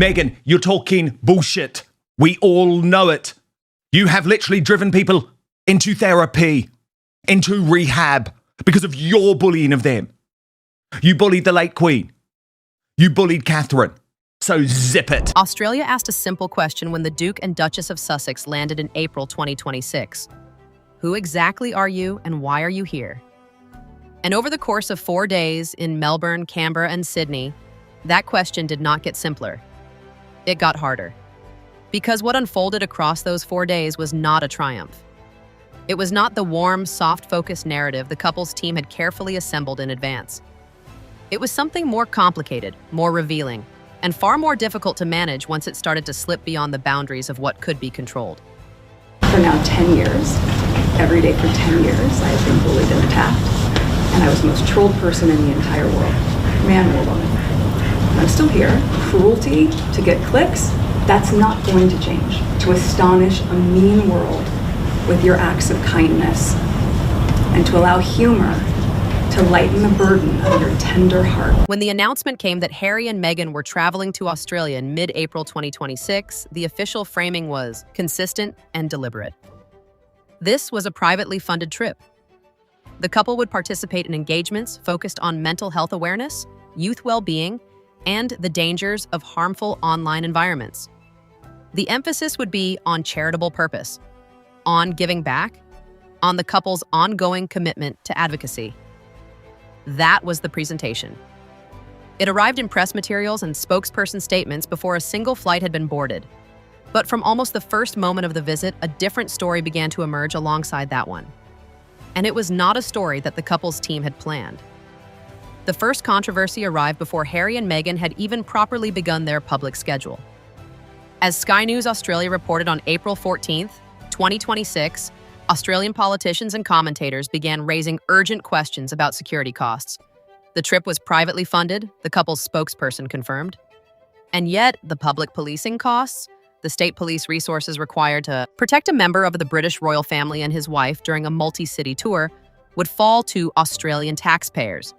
Meghan, you're talking bullshit. We all know it. You have literally driven people into therapy, into rehab, because of your bullying of them. You bullied the late Queen. You bullied Catherine. So zip it. Australia asked a simple question when the Duke and Duchess of Sussex landed in April 2026. Who exactly are you and why are you here? And over the course of 4 days in Melbourne, Canberra, and Sydney, that question did not get simpler. It got harder. Because what unfolded across those 4 days was not a triumph. It was not the warm, soft-focused narrative the couple's team had carefully assembled in advance. It was something more complicated, more revealing, and far more difficult to manage once it started to slip beyond the boundaries of what could be controlled. For now 10 years, every day for 10 years, I have been bullied and attacked, and I was the most trolled person in the entire world, man or woman. I'm still here. Cruelty to get clicks, that's not going to change. To astonish a mean world with your acts of kindness, and to allow humor to lighten the burden of your tender heart. When the announcement came that Harry and Meghan were traveling to Australia in mid-April 2026, the official framing was consistent and deliberate. This was a privately funded trip. The couple would participate in engagements focused on mental health awareness, youth well-being, and the dangers of harmful online environments. The emphasis would be on charitable purpose, on giving back, on the couple's ongoing commitment to advocacy. That was the presentation. It arrived in press materials and spokesperson statements before a single flight had been boarded. But from almost the first moment of the visit, a different story began to emerge alongside that one. And it was not a story that the couple's team had planned. The first controversy arrived before Harry and Meghan had even properly begun their public schedule. As Sky News Australia reported on April 14th, 2026, Australian politicians and commentators began raising urgent questions about security costs. The trip was privately funded, the couple's spokesperson confirmed. And yet, the public policing costs, the state police resources required to protect a member of the British royal family and his wife during a multi-city tour, would fall to Australian taxpayers.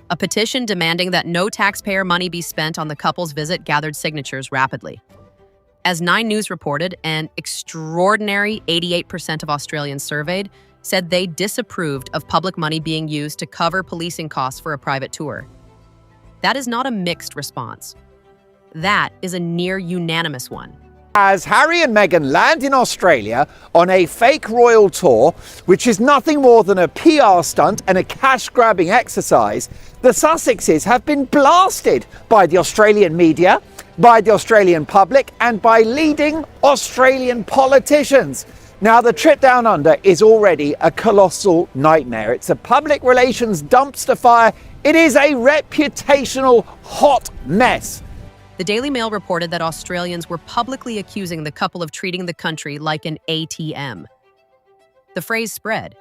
A petition demanding that no taxpayer money be spent on the couple's visit gathered signatures rapidly. As 9 News reported, an extraordinary 88% of Australians surveyed said they disapproved of public money being used to cover policing costs for a private tour. That is not a mixed response. That is a near unanimous one. As Harry and Meghan land in Australia on a fake royal tour, which is nothing more than a PR stunt and a cash-grabbing exercise, the Sussexes have been blasted by the Australian media, by the Australian public, and by leading Australian politicians. Now, the trip down under is already a colossal nightmare. It's a public relations dumpster fire. It is a reputational hot mess. The Daily Mail reported that Australians were publicly accusing the couple of treating the country like an ATM. The phrase spread.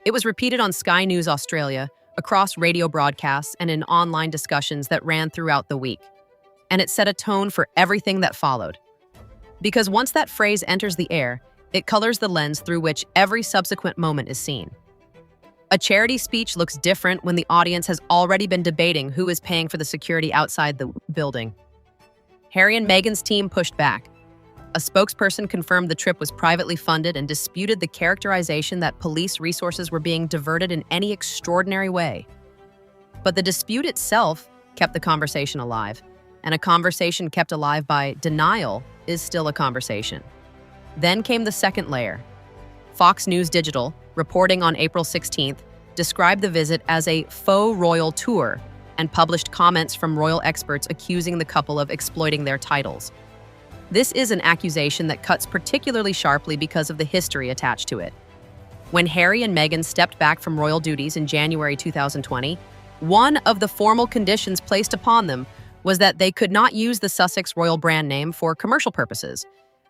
It was repeated on Sky News Australia, across radio broadcasts, and in online discussions that ran throughout the week. And it set a tone for everything that followed. Because once that phrase enters the air, it colors the lens through which every subsequent moment is seen. A charity speech looks different when the audience has already been debating who is paying for the security outside the building. Harry and Meghan's team pushed back. A spokesperson confirmed the trip was privately funded and disputed the characterization that police resources were being diverted in any extraordinary way. But the dispute itself kept the conversation alive, and a conversation kept alive by denial is still a conversation. Then came the second layer. Fox News Digital, reporting on April 16th, described the visit as a faux royal tour and published comments from royal experts accusing the couple of exploiting their titles. This is an accusation that cuts particularly sharply because of the history attached to it. When Harry and Meghan stepped back from royal duties in January 2020, one of the formal conditions placed upon them was that they could not use the Sussex royal brand name for commercial purposes.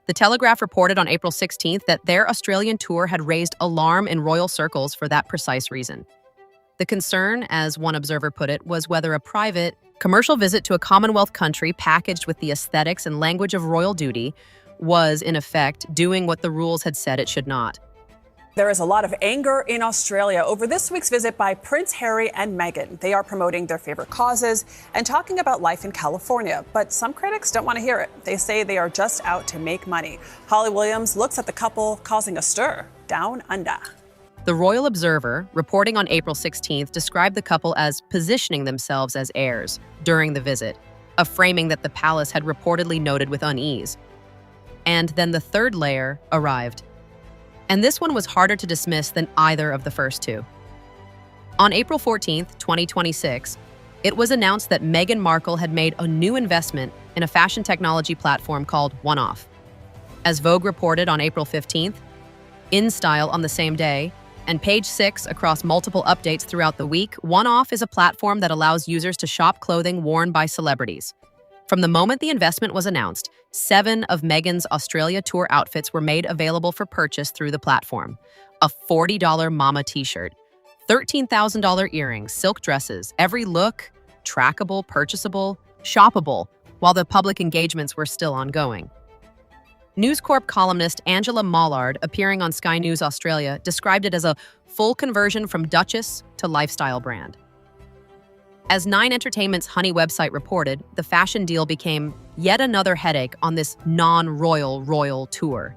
The Telegraph reported on April 16th that their Australian tour had raised alarm in royal circles for that precise reason. The concern, as one observer put it, was whether a private, commercial visit to a Commonwealth country packaged with the aesthetics and language of royal duty was, in effect, doing what the rules had said it should not. There is a lot of anger in Australia over this week's visit by Prince Harry and Meghan. They are promoting their favorite causes and talking about life in California. But some critics don't want to hear it. They say they are just out to make money. Holly Williams looks at the couple causing a stir down under. The Royal Observer, reporting on April 16th, described the couple as positioning themselves as heirs during the visit, a framing that the palace had reportedly noted with unease. And then the third layer arrived. And this one was harder to dismiss than either of the first two. On April 14th, 2026, it was announced that Meghan Markle had made a new investment in a fashion technology platform called OneOff. As Vogue reported on April 15th, InStyle on the same day, and Page 6 across multiple updates throughout the week, OneOff is a platform that allows users to shop clothing worn by celebrities. From the moment the investment was announced, 7 of Meghan's Australia tour outfits were made available for purchase through the platform. A $40 mama t-shirt, $13,000 earrings, silk dresses, every look, trackable, purchasable, shoppable, while the public engagements were still ongoing. News Corp columnist Angela Mollard, appearing on Sky News Australia, described it as a full conversion from Duchess to lifestyle brand. As 9 Entertainment's Honey website reported, the fashion deal became yet another headache on this non-royal royal tour.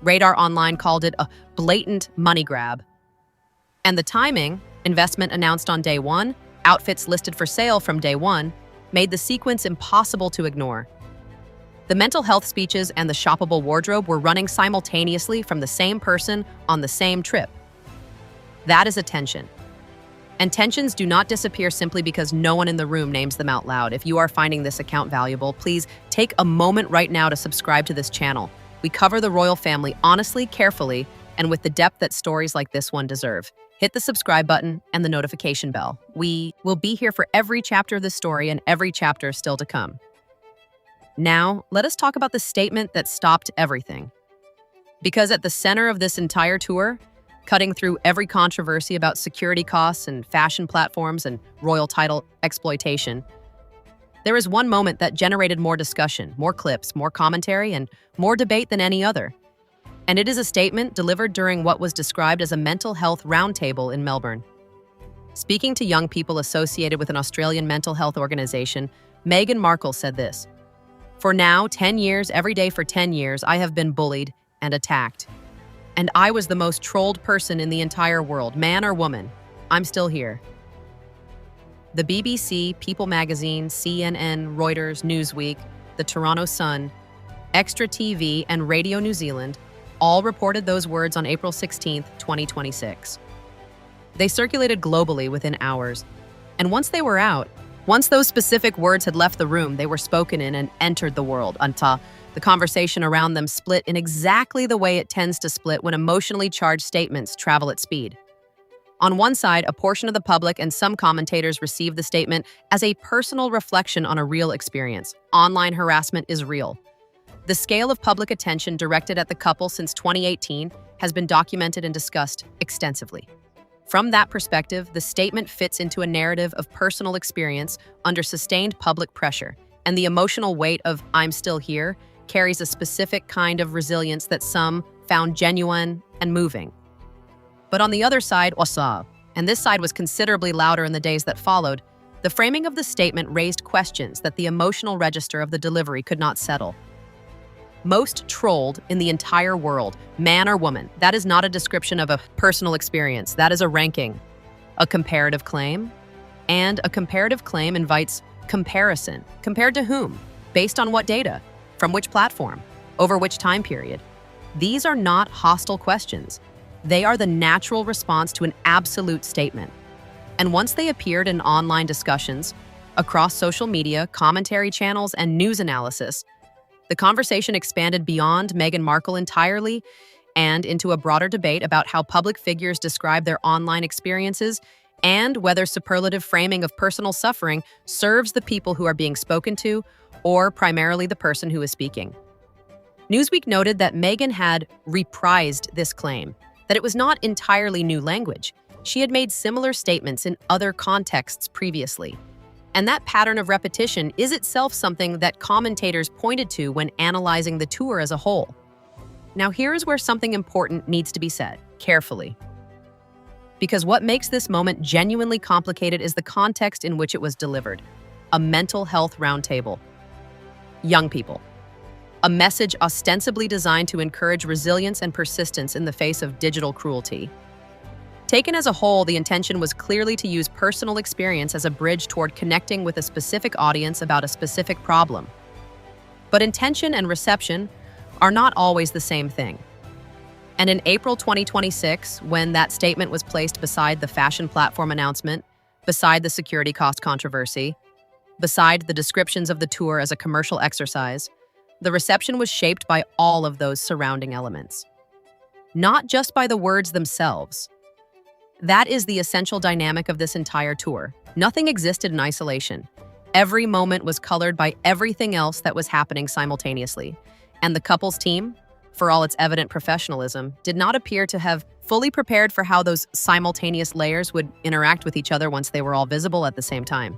Radar Online called it a blatant money grab. And the timing, investment announced on day 1, outfits listed for sale from day 1, made the sequence impossible to ignore. The mental health speeches and the shoppable wardrobe were running simultaneously from the same person on the same trip. That is a tension. And tensions do not disappear simply because no one in the room names them out loud. If you are finding this account valuable, please take a moment right now to subscribe to this channel. We cover the royal family honestly, carefully, and with the depth that stories like this one deserve. Hit the subscribe button and the notification bell. We will be here for every chapter of the story and every chapter still to come. Now, let us talk about the statement that stopped everything. Because at the center of this entire tour, cutting through every controversy about security costs and fashion platforms and royal title exploitation, there is one moment that generated more discussion, more clips, more commentary, and more debate than any other. And it is a statement delivered during what was described as a mental health roundtable in Melbourne. Speaking to young people associated with an Australian mental health organization, Meghan Markle said this: "For now, 10 years, every day for 10 years, I have been bullied and attacked. And I was the most trolled person in the entire world, man or woman. I'm still here." The BBC, People magazine, CNN, Reuters, Newsweek, the Toronto Sun, Extra TV, and Radio New Zealand all reported those words on April 16th, 2026. They circulated globally within hours. And once they were out, once those specific words had left the room, they were spoken in and entered the world until the conversation around them split in exactly the way it tends to split when emotionally charged statements travel at speed. On one side, a portion of the public and some commentators received the statement as a personal reflection on a real experience. Online harassment is real. The scale of public attention directed at the couple since 2018 has been documented and discussed extensively. From that perspective, the statement fits into a narrative of personal experience under sustained public pressure, and the emotional weight of "I'm still here" carries a specific kind of resilience that some found genuine and moving. But on the other side, and this side was considerably louder in the days that followed, the framing of the statement raised questions that the emotional register of the delivery could not settle. Most trolled in the entire world, man or woman, that is not a description of a personal experience. That is a ranking, a comparative claim. And a comparative claim invites comparison. Compared to whom? Based on what data? From which platform? Over which time period? These are not hostile questions. They are the natural response to an absolute statement. And once they appeared in online discussions, across social media, commentary channels, and news analysis, the conversation expanded beyond Meghan Markle entirely and into a broader debate about how public figures describe their online experiences and whether superlative framing of personal suffering serves the people who are being spoken to or primarily the person who is speaking. Newsweek noted that Meghan had reprised this claim, that it was not entirely new language. She had made similar statements in other contexts previously. And that pattern of repetition is itself something that commentators pointed to when analyzing the tour as a whole. Now, here is where something important needs to be said. carefully. Because what makes this moment genuinely complicated is the context in which it was delivered. A mental health roundtable. Young people. A message ostensibly designed to encourage resilience and persistence in the face of digital cruelty. Taken as a whole, the intention was clearly to use personal experience as a bridge toward connecting with a specific audience about a specific problem. But intention and reception are not always the same thing. And in April 2026, when that statement was placed beside the fashion platform announcement, beside the security cost controversy, beside the descriptions of the tour as a commercial exercise, the reception was shaped by all of those surrounding elements. Not just by the words themselves. That is the essential dynamic of this entire tour. Nothing existed in isolation. Every moment was colored by everything else that was happening simultaneously. And the couple's team, for all its evident professionalism, did not appear to have fully prepared for how those simultaneous layers would interact with each other once they were all visible at the same time.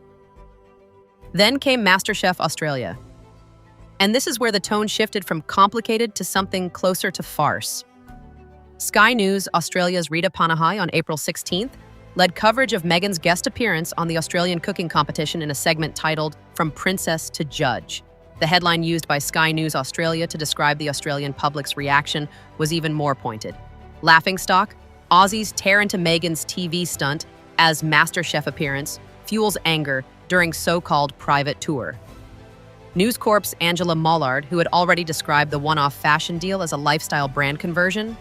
Then came MasterChef Australia. And this is where the tone shifted from complicated to something closer to farce. Sky News Australia's Rita Panahai on April 16th led coverage of Meghan's guest appearance on the Australian cooking competition in a segment titled From Princess to Judge. The headline used by Sky News Australia to describe the Australian public's reaction was even more pointed. Laughingstock, Aussies tear into Meghan's TV stunt as MasterChef appearance fuels anger during so-called private tour. News Corp's Angela Mollard, who had already described the OneOff fashion deal as a lifestyle brand conversion,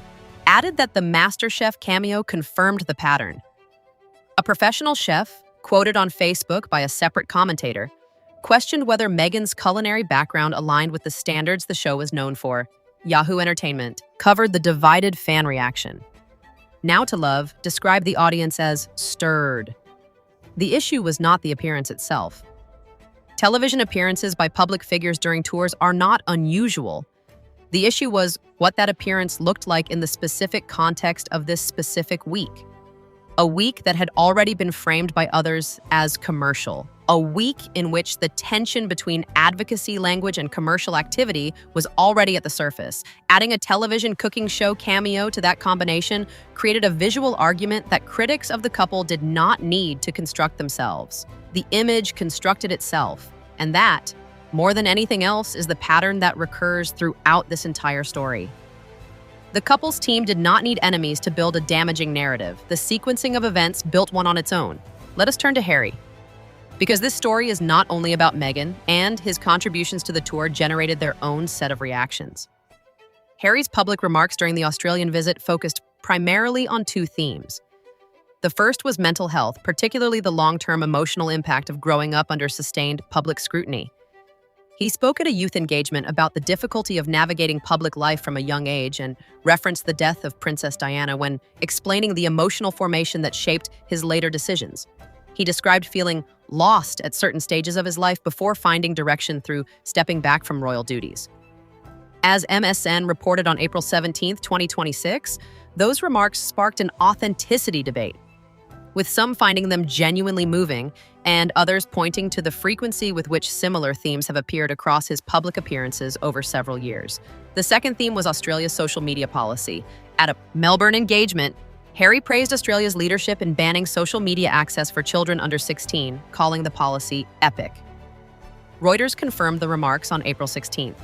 added that the MasterChef cameo confirmed the pattern. A professional chef, quoted on Facebook by a separate commentator, questioned whether Meghan's culinary background aligned with the standards the show was known for. Yahoo Entertainment covered the divided fan reaction. Now to Love described the audience as stirred. The issue was not the appearance itself. Television appearances by public figures during tours are not unusual. The issue was what that appearance looked like in the specific context of this specific week. A week that had already been framed by others as commercial. A week in which the tension between advocacy language and commercial activity was already at the surface. Adding a television cooking show cameo to that combination created a visual argument that critics of the couple did not need to construct themselves. The image constructed itself, and that, more than anything else, is the pattern that recurs throughout this entire story. The couple's team did not need enemies to build a damaging narrative. The sequencing of events built one on its own. Let us turn to Harry. Because this story is not only about Meghan, and his contributions to the tour generated their own set of reactions. Harry's public remarks during the Australian visit focused primarily on two themes. The first was mental health, particularly the long-term emotional impact of growing up under sustained public scrutiny. He spoke at a youth engagement about the difficulty of navigating public life from a young age and referenced the death of Princess Diana when explaining the emotional formation that shaped his later decisions. He described feeling lost at certain stages of his life before finding direction through stepping back from royal duties. As MSN reported on April 17, 2026, those remarks sparked an authenticity debate, with some finding them genuinely moving and others pointing to the frequency with which similar themes have appeared across his public appearances over several years. The second theme was Australia's social media policy. At a Melbourne engagement, Harry praised Australia's leadership in banning social media access for children under 16, calling the policy epic. Reuters confirmed the remarks on April 16th.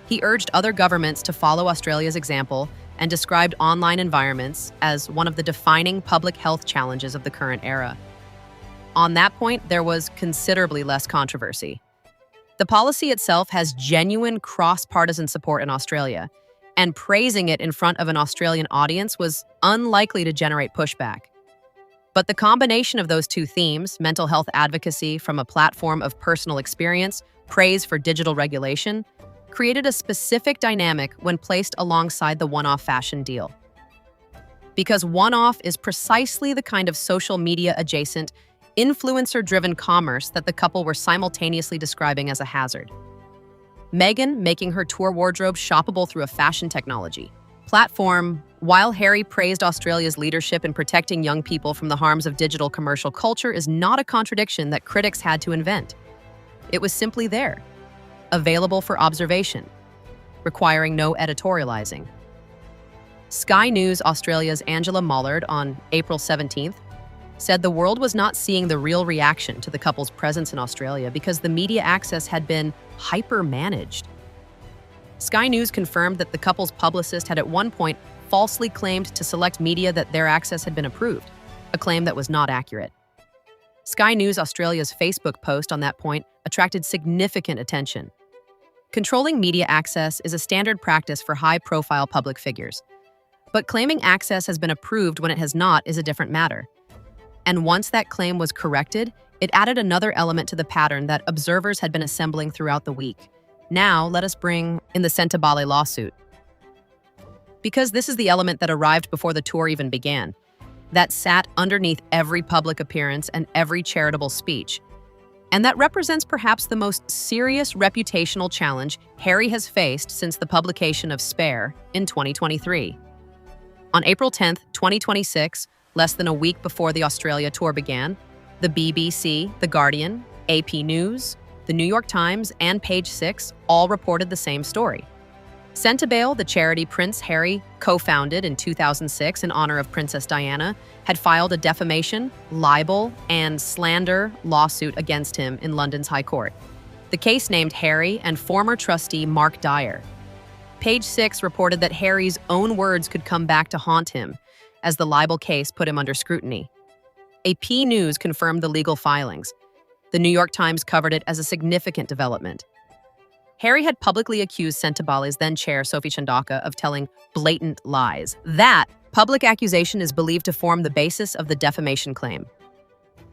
He urged other governments to follow Australia's example and described online environments as one of the defining public health challenges of the current era. On that point, there was considerably less controversy. The policy itself has genuine cross-partisan support in Australia, and praising it in front of an Australian audience was unlikely to generate pushback. But the combination of those two themes, mental health advocacy from a platform of personal experience, praise for digital regulation, created a specific dynamic when placed alongside the OneOff fashion deal. Because OneOff is precisely the kind of social media-adjacent, influencer-driven commerce that the couple were simultaneously describing as a hazard. Meghan making her tour wardrobe shoppable through a fashion technology platform, while Harry praised Australia's leadership in protecting young people from the harms of digital commercial culture, is not a contradiction that critics had to invent. It was simply there, available for observation, requiring no editorializing. Sky News Australia's Angela Mollard on April 17th said the world was not seeing the real reaction to the couple's presence in Australia because the media access had been hyper-managed. Sky News confirmed that the couple's publicist had at one point falsely claimed to select media that their access had been approved, a claim that was not accurate. Sky News Australia's Facebook post on that point attracted significant attention. Controlling media access is a standard practice for high-profile public figures. But claiming access has been approved when it has not is a different matter. And once that claim was corrected, it added another element to the pattern that observers had been assembling throughout the week. Now, let us bring in the Sentebale lawsuit. Because this is the element that arrived before the tour even began, that sat underneath every public appearance and every charitable speech. And that represents perhaps the most serious reputational challenge Harry has faced since the publication of Spare in 2023. On April 10th, 2026, less than a week before the Australia tour began, the BBC, The Guardian, AP News, The New York Times, and Page Six all reported the same story. Sentebale, the charity Prince Harry co-founded in 2006 in honor of Princess Diana, had filed a defamation, libel, and slander lawsuit against him in London's High Court. The case named Harry and former trustee Mark Dyer. Page Six reported that Harry's own words could come back to haunt him, as the libel case put him under scrutiny. AP News confirmed the legal filings. The New York Times covered it as a significant development. Harry had publicly accused Sentebale's then-chair, Sophie Chandaka, of telling blatant lies. That public accusation is believed to form the basis of the defamation claim.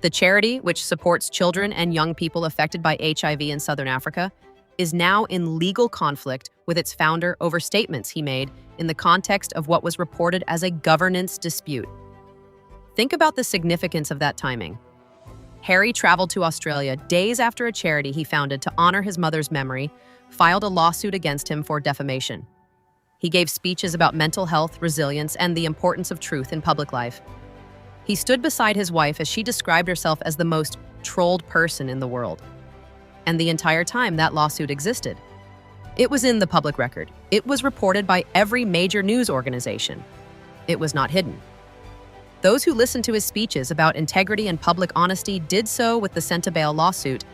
The charity, which supports children and young people affected by HIV in Southern Africa, is now in legal conflict with its founder over statements he made in the context of what was reported as a governance dispute. Think about the significance of that timing. Harry traveled to Australia days after a charity he founded to honor his mother's memory filed a lawsuit against him for defamation. He gave speeches about mental health, resilience, and the importance of truth in public life. He stood beside his wife as she described herself as the most trolled person in the world. And the entire time that lawsuit existed. It was in the public record. It was reported by every major news organization. It was not hidden. Those who listened to his speeches about integrity and public honesty did so with the Sentebale lawsuit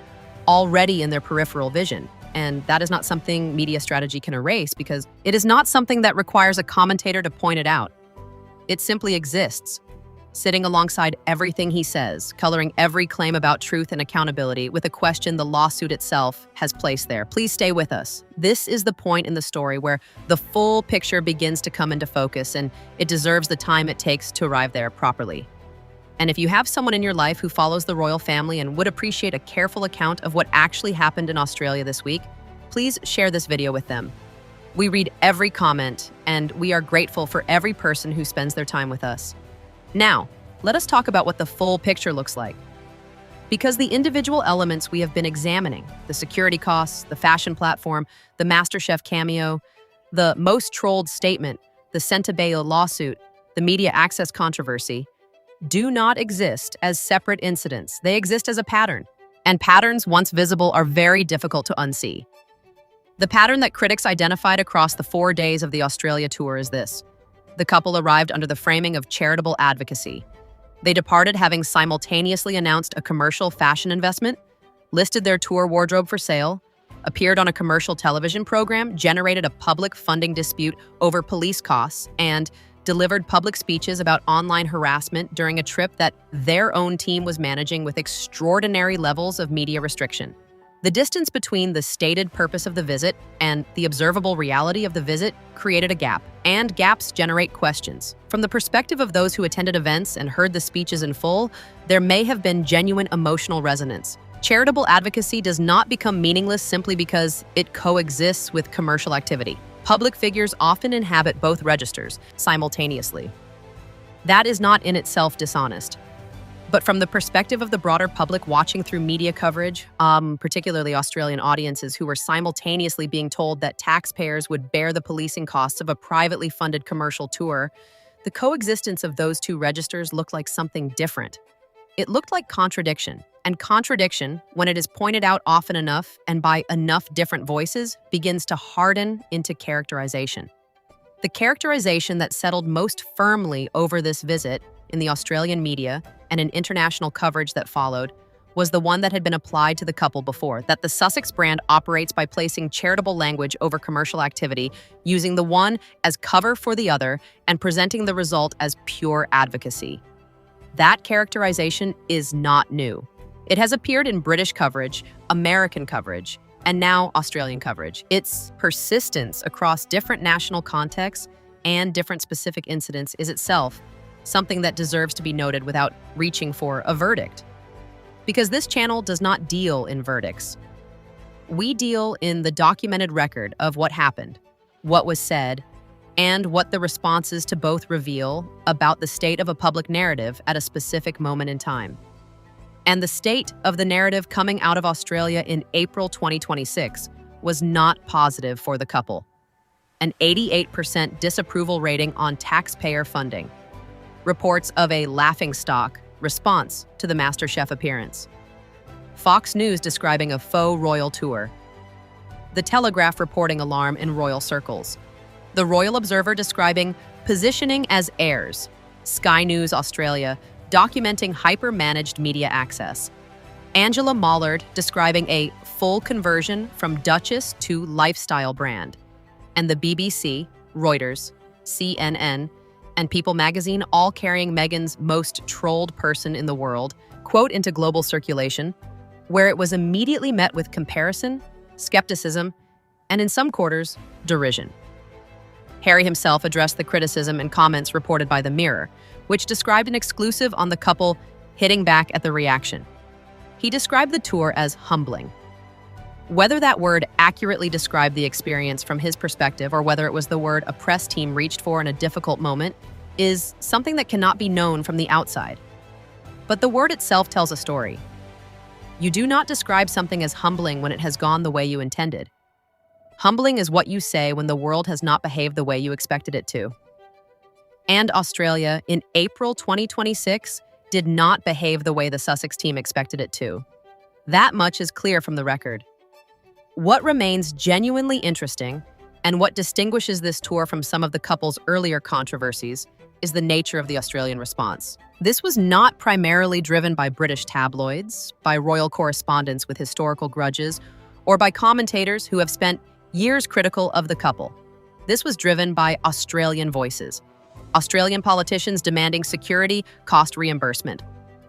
already in their peripheral vision. And that is not something media strategy can erase because it is not something that requires a commentator to point it out. It simply exists, sitting alongside everything he says, coloring every claim about truth and accountability with a question the lawsuit itself has placed there. Please stay with us. This is the point in the story where the full picture begins to come into focus, and it deserves the time it takes to arrive there properly. And if you have someone in your life who follows the royal family and would appreciate a careful account of what actually happened in Australia this week, please share this video with them. We read every comment, and we are grateful for every person who spends their time with us. Now, let us talk about what the full picture looks like. Because the individual elements we have been examining, the security costs, the fashion platform, the MasterChef cameo, the most trolled statement, the Sentebale lawsuit, the media access controversy, do not exist as separate incidents. They exist as a pattern. And patterns, once visible, are very difficult to unsee. The pattern that critics identified across the 4 days of the Australia tour is this. The couple arrived under the framing of charitable advocacy. They departed having simultaneously announced a commercial fashion investment, listed their tour wardrobe for sale, appeared on a commercial television program, generated a public funding dispute over police costs, and delivered public speeches about online harassment during a trip that their own team was managing with extraordinary levels of media restriction. The distance between the stated purpose of the visit and the observable reality of the visit created a gap, and gaps generate questions. From the perspective of those who attended events and heard the speeches in full, there may have been genuine emotional resonance. Charitable advocacy does not become meaningless simply because it coexists with commercial activity. Public figures often inhabit both registers simultaneously. That is not in itself dishonest. But from the perspective of the broader public watching through media coverage, particularly Australian audiences who were simultaneously being told that taxpayers would bear the policing costs of a privately funded commercial tour, the coexistence of those two registers looked like something different. It looked like contradiction. And contradiction, when it is pointed out often enough and by enough different voices, begins to harden into characterization. The characterization that settled most firmly over this visit in the Australian media and in international coverage that followed was the one that had been applied to the couple before, that the Sussex brand operates by placing charitable language over commercial activity, using the one as cover for the other and presenting the result as pure advocacy. That characterization is not new. It has appeared in British coverage, American coverage, and now Australian coverage. Its persistence across different national contexts and different specific incidents is itself something that deserves to be noted without reaching for a verdict. Because this channel does not deal in verdicts. We deal in the documented record of what happened, what was said, and what the responses to both reveal about the state of a public narrative at a specific moment in time. And the state of the narrative coming out of Australia in April 2026 was not positive for the couple. An 88% disapproval rating on taxpayer funding. Reports of a laughingstock response to the MasterChef appearance. Fox News describing a faux royal tour. The Telegraph reporting alarm in royal circles. The Royal Observer describing positioning as heirs. Sky News Australia documenting hyper-managed media access. Angela Mollard describing a full conversion from Duchess to lifestyle brand. And the BBC, Reuters, CNN, and People magazine all carrying Meghan's most trolled person in the world quote into global circulation, where it was immediately met with comparison, skepticism, and in some quarters, derision. Harry himself addressed the criticism and comments reported by The Mirror, which described an exclusive on the couple hitting back at the reaction. He described the tour as humbling. Whether that word accurately described the experience from his perspective or whether it was the word a press team reached for in a difficult moment is something that cannot be known from the outside. But the word itself tells a story. You do not describe something as humbling when it has gone the way you intended. Humbling is what you say when the world has not behaved the way you expected it to. And Australia, in April 2026, did not behave the way the Sussex team expected it to. That much is clear from the record. What remains genuinely interesting, and what distinguishes this tour from some of the couple's earlier controversies, is the nature of the Australian response. This was not primarily driven by British tabloids, by royal correspondents with historical grudges, or by commentators who have spent years critical of the couple. This was driven by Australian voices. Australian politicians demanding security, cost reimbursement.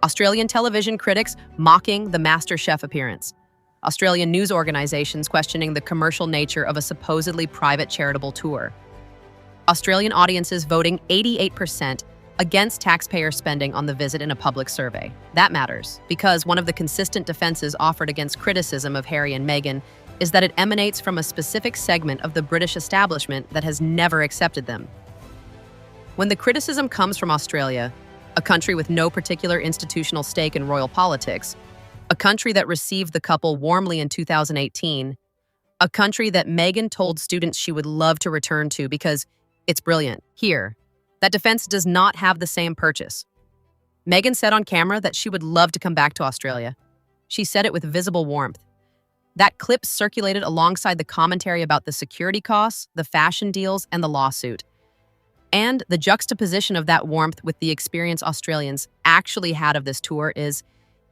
Australian television critics mocking the MasterChef appearance. Australian news organizations questioning the commercial nature of a supposedly private charitable tour. Australian audiences voting 88% against taxpayer spending on the visit in a public survey. That matters, because one of the consistent defenses offered against criticism of Harry and Meghan is that it emanates from a specific segment of the British establishment that has never accepted them. When the criticism comes from Australia, a country with no particular institutional stake in royal politics, a country that received the couple warmly in 2018, a country that Meghan told students she would love to return to because it's brilliant. Here, that defense does not have the same purchase. Meghan said on camera that she would love to come back to Australia. She said it with visible warmth. That clip circulated alongside the commentary about the security costs, the fashion deals, and the lawsuit. And the juxtaposition of that warmth with the experience Australians actually had of this tour is,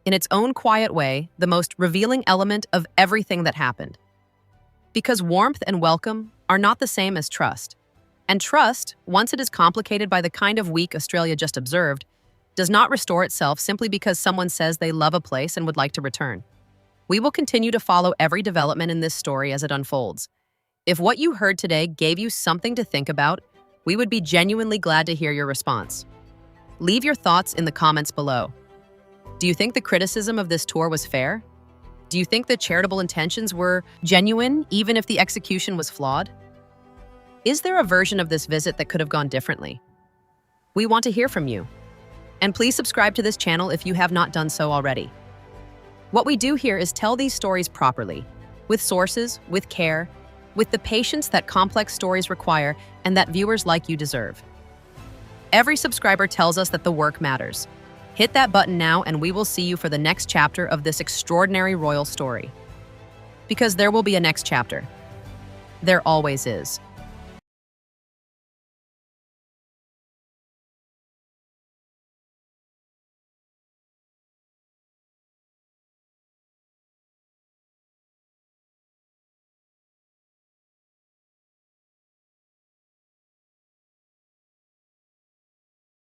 in its own quiet way, the most revealing element of everything that happened. Because warmth and welcome are not the same as trust. And trust, once it is complicated by the kind of week Australia just observed, does not restore itself simply because someone says they love a place and would like to return. We will continue to follow every development in this story as it unfolds. If what you heard today gave you something to think about, we would be genuinely glad to hear your response. Leave your thoughts in the comments below. Do you think the criticism of this tour was fair? Do you think the charitable intentions were genuine, even if the execution was flawed? Is there a version of this visit that could have gone differently? We want to hear from you. And please subscribe to this channel if you have not done so already. What we do here is tell these stories properly, with sources, with care, with the patience that complex stories require and that viewers like you deserve. Every subscriber tells us that the work matters. Hit that button now and we will see you for the next chapter of this extraordinary royal story. Because there will be a next chapter. There always is.